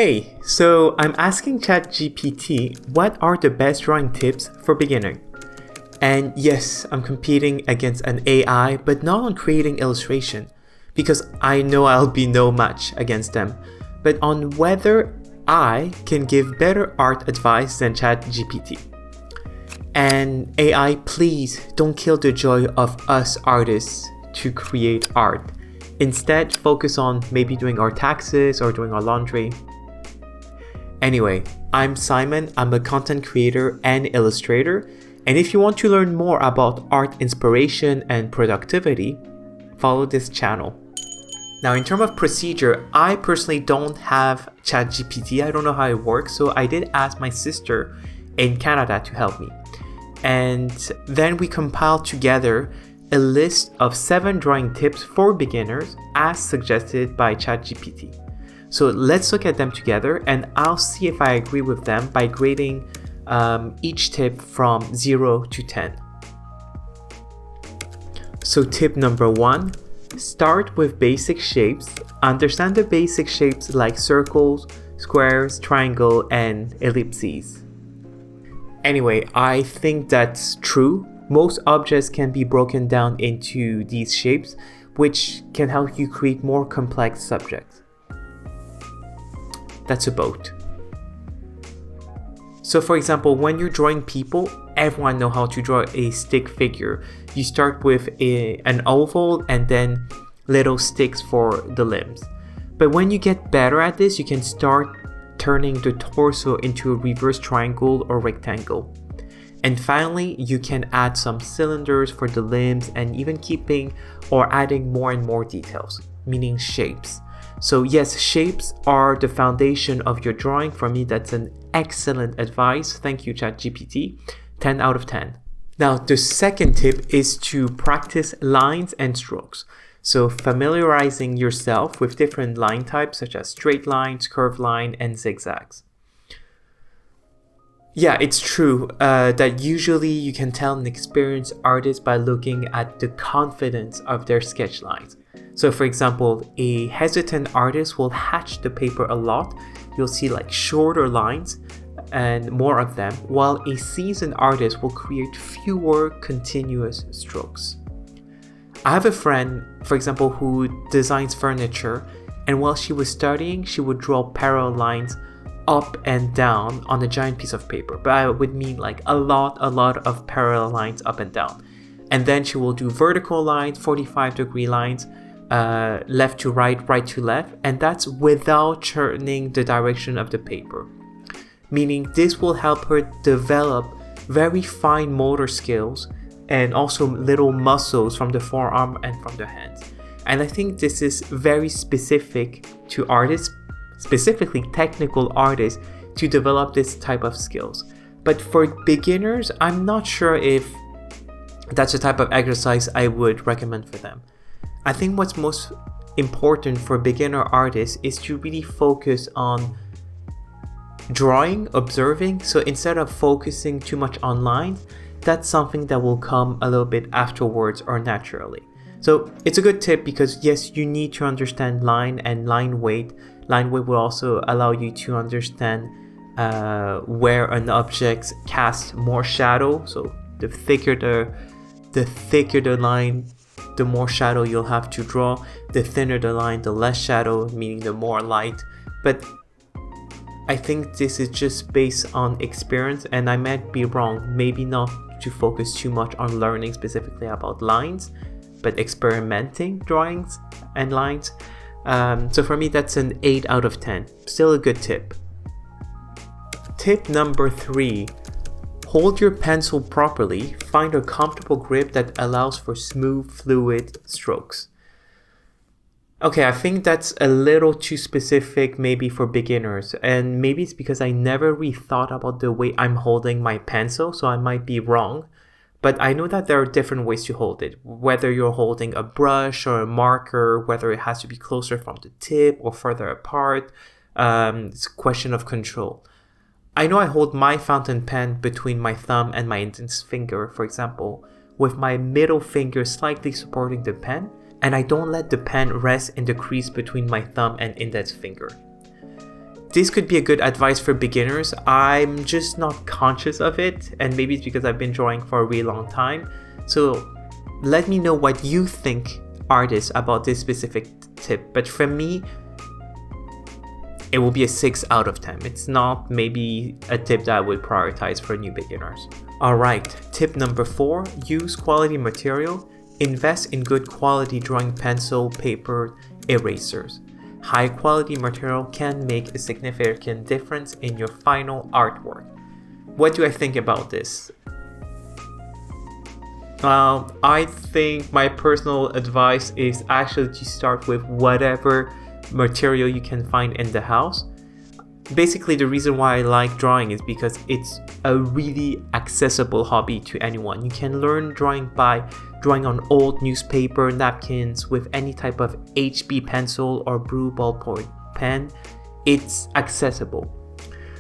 Hey, so I'm asking ChatGPT what are the best drawing tips for beginning? And yes, I'm competing against an AI, but not on creating illustration, because I know I'll be no match against them, but on whether I can give better art advice than ChatGPT. And AI, please don't kill the joy of us artists to create art. Instead, focus on maybe doing our taxes or doing our laundry. Anyway, I'm Simon, I'm a content creator and illustrator, and if you want to learn more about art inspiration and productivity, follow this channel. Now, in terms of procedure, I personally don't have ChatGPT, I don't know how it works, so I did ask my sister in Canada to help me. And then we compiled together a list of 7 drawing tips for beginners as suggested by ChatGPT. So let's look at them together and I'll see if I agree with them by grading each tip from 0 to 10. So tip number 1, start with basic shapes. Understand the basic shapes like circles, squares, triangle, and ellipses. Anyway, I think that's true. Most objects can be broken down into these shapes, which can help you create more complex subjects. That's a boat. So for example, when you're drawing people, everyone knows how to draw a stick figure. You start with an oval and then little sticks for the limbs. But when you get better at this, you can start turning the torso into a reverse triangle or rectangle. And finally, you can add some cylinders for the limbs and even keeping or adding more and more details, meaning shapes. So yes, shapes are the foundation of your drawing. For me, that's an excellent advice. Thank you, ChatGPT. 10 out of 10. Now, the second tip is to practice lines and strokes. So familiarizing yourself with different line types such as straight lines, curved line, and zigzags. Yeah, it's true that usually you can tell an experienced artist by looking at the confidence of their sketch lines. So for example, a hesitant artist will hatch the paper a lot. You'll see like shorter lines and more of them, while a seasoned artist will create fewer continuous strokes. I have a friend, for example, who designs furniture, and while she was studying, she would draw parallel lines up and down on a giant piece of paper, but I would mean like a lot of parallel lines up and down. And then she will do vertical lines, 45-degree lines, left to right, right to left, and that's without turning the direction of the paper. Meaning this will help her develop very fine motor skills and also little muscles from the forearm and from the hands. And I think this is very specific to artists, specifically technical artists, to develop this type of skills. But for beginners, I'm not sure if that's the type of exercise I would recommend for them. I think what's most important for beginner artists is to really focus on drawing, observing. So instead of focusing too much on lines, that's something that will come a little bit afterwards or naturally. So it's a good tip because yes, you need to understand line and line weight. Line weight will also allow you to understand where an object casts more shadow. So the thicker the line, the more shadow you'll have to draw. The thinner the line, the less shadow, meaning the more light. But I think this is just based on experience, and I might be wrong. Maybe not to focus too much on learning specifically about lines, but experimenting drawings and lines. So for me, that's an 8 out of 10. Still a good tip. Tip number 3. Hold your pencil properly. Find a comfortable grip that allows for smooth, fluid strokes. Okay, I think that's a little too specific maybe for beginners, and maybe it's because I never really thought about the way I'm holding my pencil, so I might be wrong. But I know that there are different ways to hold it, whether you're holding a brush or a marker, whether it has to be closer from the tip or further apart. It's a question of control. I know I hold my fountain pen between my thumb and my index finger, for example, with my middle finger slightly supporting the pen, and I don't let the pen rest in the crease between my thumb and index finger. this could be a good advice for beginners. I'm just not conscious of it, and maybe it's because I've been drawing for a really long time. So let me know what you think, artists, about this specific tip. But for me, it will be a 6 out of 10. It's not maybe a tip that I would prioritize for new beginners. Alright, tip number 4, use quality material. Invest in good quality drawing pencil, paper, erasers. High quality material can make a significant difference in your final artwork. What do I think about this? I think my personal advice is actually to start with whatever material you can find in the house. Basically, the reason why I like drawing is because it's a really accessible hobby to anyone. You can learn drawing by drawing on old newspaper, napkins, with any type of HB pencil or blue ballpoint pen. It's accessible.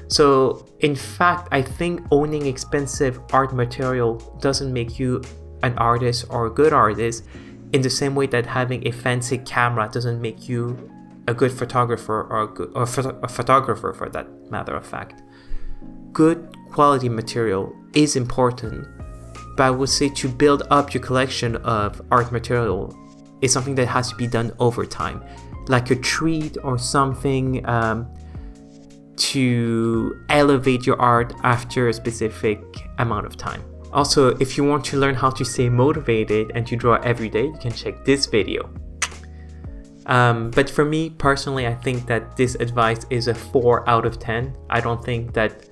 So in fact, I think owning expensive art material doesn't make you an artist or a good artist, in the same way that having a fancy camera doesn't make you a good photographer or a photographer, for that matter of fact. Good quality material is important, but I would say to build up your collection of art material is something that has to be done over time, like a treat or something to elevate your art after a specific amount of time. Also, if you want to learn how to stay motivated and to draw every day, you can check this video. But for me personally, I think that this advice is a 4 out of 10. I don't think that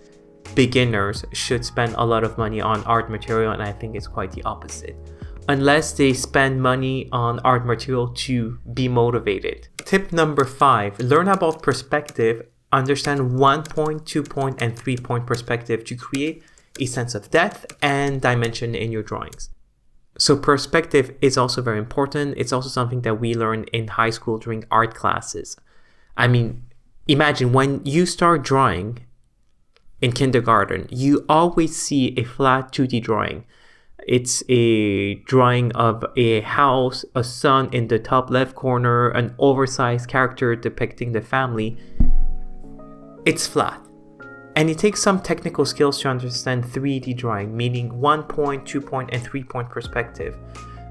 beginners should spend a lot of money on art material, and I think it's quite the opposite. Unless they spend money on art material to be motivated. Tip number 5, learn about perspective. Understand 1 point, 2 point, and 3 point perspective to create a sense of depth and dimension in your drawings. So perspective is also very important. It's also something that we learn in high school during art classes. I mean, imagine when you start drawing in kindergarten, you always see a flat 2D drawing. It's a drawing of a house, a sun in the top left corner, an oversized character depicting the family. It's flat. And it takes some technical skills to understand 3D drawing, meaning 1 point, 2 point, and 3 point perspective.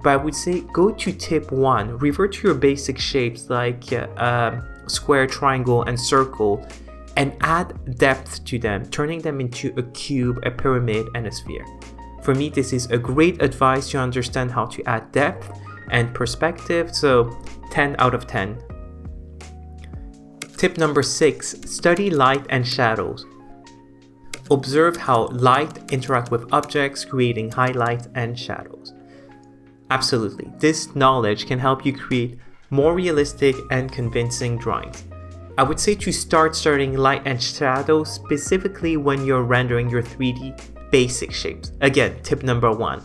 But I would say go to tip 1, revert to your basic shapes like square, triangle, and circle, and add depth to them, turning them into a cube, a pyramid, and a sphere. For me, this is a great advice to understand how to add depth and perspective, so 10 out of 10. Tip number 6, study light and shadows. Observe how light interacts with objects, creating highlights and shadows. Absolutely, this knowledge can help you create more realistic and convincing drawings. I would say to start studying light and shadows specifically when you're rendering your 3D basic shapes. Again, tip number 1,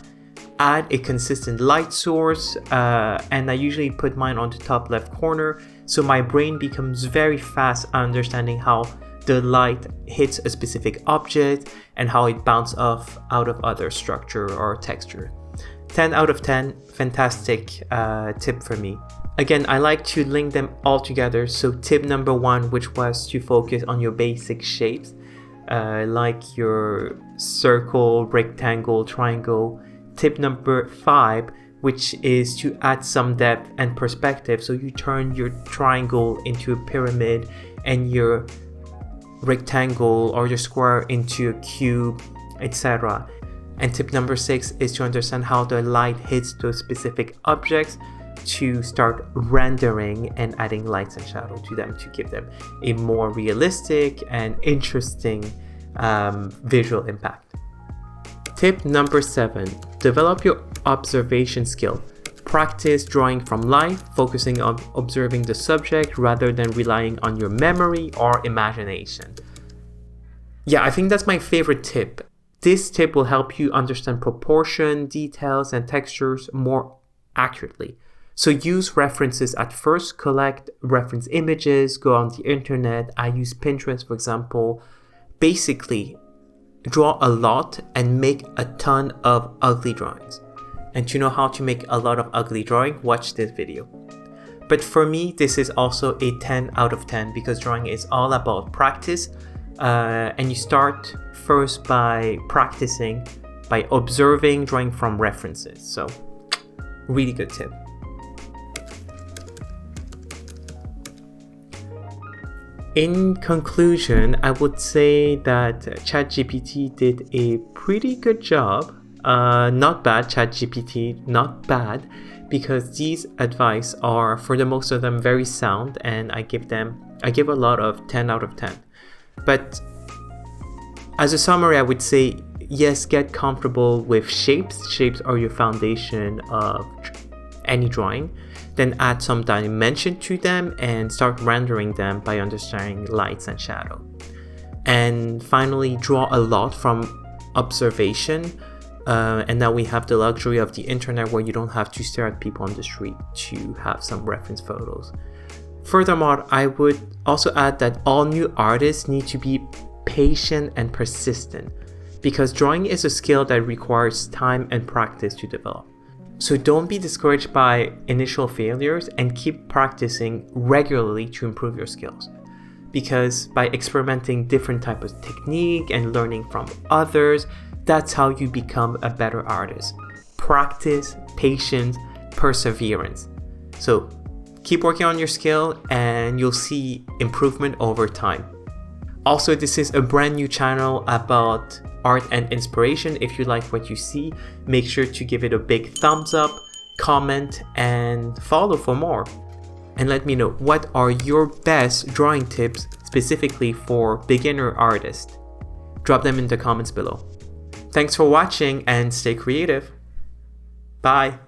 add a consistent light source, and I usually put mine on the top left corner, so my brain becomes very fast understanding how the light hits a specific object and how it bounces off out of other structure or texture. 10 out of 10, fantastic tip for me. Again, I like to link them all together. So tip number 1, which was to focus on your basic shapes, like your circle, rectangle, triangle. Tip number 5, which is to add some depth and perspective. So you turn your triangle into a pyramid and your rectangle or your square into a cube, etc. And tip number 6 is to understand how the light hits those specific objects to start rendering and adding lights and shadow to them to give them a more realistic and interesting visual impact. Tip number 7, develop your observation skill. Practice drawing from life, focusing on observing the subject rather than relying on your memory or imagination. Yeah, I think that's my favorite tip. This tip will help you understand proportion, details, and textures more accurately. So use references at first, collect reference images, go on the internet. I use Pinterest, for example. Basically, draw a lot and make a ton of ugly drawings. And to know how to make a lot of ugly drawing, watch this video. But for me, this is also a 10 out of 10 because drawing is all about practice. And you start first by practicing, by observing, drawing from references. So, really good tip. In conclusion, I would say that ChatGPT did a pretty good job. Not bad, ChatGPT, not bad, because these advice are, for the most of them, very sound, and I give a lot of 10 out of 10. But as a summary, I would say, yes, get comfortable with shapes. Shapes are your foundation of any drawing. Then add some dimension to them and start rendering them by understanding lights and shadow. And finally, draw a lot from observation. And now we have the luxury of the internet where you don't have to stare at people on the street to have some reference photos. Furthermore, I would also add that all new artists need to be patient and persistent because drawing is a skill that requires time and practice to develop. So don't be discouraged by initial failures and keep practicing regularly to improve your skills. Because by experimenting different types of technique and learning from others, that's how you become a better artist. Practice, patience, perseverance. So keep working on your skill and you'll see improvement over time. Also, this is a brand new channel about art and inspiration. If you like what you see, make sure to give it a big thumbs up, comment, and follow for more. And let me know, what are your best drawing tips specifically for beginner artists? Drop them in the comments below. Thanks for watching and stay creative. Bye.